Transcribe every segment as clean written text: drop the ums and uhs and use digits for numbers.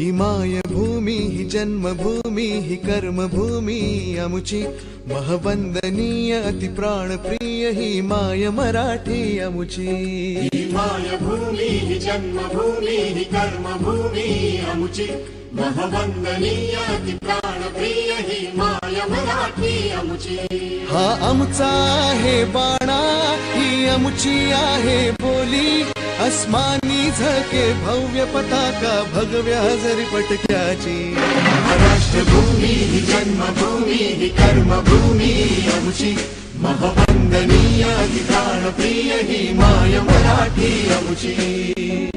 ही मायभूमी ही जन्मभूमी ही कर्मभूमी अमुची महवंदनीय अति प्राणप्रिय ही माय मराठी अमुची। ही मायभूमी ही जन्मभूमी ही कर्मभूमी अमुची महवंदनीय अति प्राणप्रिय ही माय मराठी अमुची। हा आमचा आहे बाणा ही अमुची आहे बोली अस्मानी झळके भव्य पताका भगव्या हजरी पटक्याची। महाराष्ट्रभूमी ही जन्मभूमी ही कर्मभूमी अमुची महवंदनीय अति प्राणप्रिय ही माय मराठी अमुची।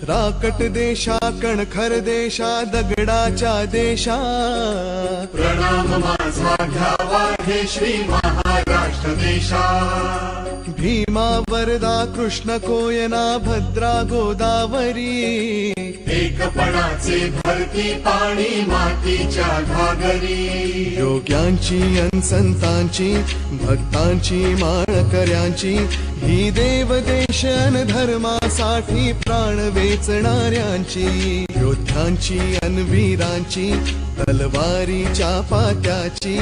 राकट देशा कणखर देशा दगडाच्या देशा प्रणाम माझा घ्यावा हे श्री महाराष्ट्र देशा। भीमा वरदा कृष्ण कोयना भद्रा गोदावरी एकपणाचे भरती पाणी मातीच्या घागरी। योग्यांची संतांची भक्तांची माळकऱ्यांची ही देवदेश अन धर्मासाठी प्राण वेचणाऱ्यांची योद्ध्यांची अन वीरांची तलवारीच्या पात्याची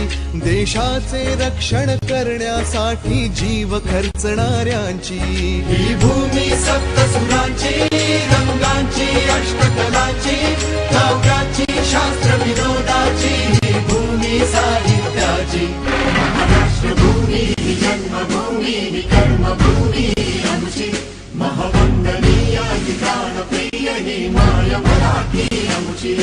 देशाचे रक्षण करण्यासाठी जीव खर्चणाऱ्यांची। ही भूमी सप्तसुरांची रंगांची अष्टकलांची काव्याची शास्त्र विनोदाची ही भूमी साहित्याची। महाराष्ट्रभूमी ही जन्मभूमी ही कर्मभूमी अमुची महवंदनीय ही प्राणप्रिय ही माय मराठी अमुची।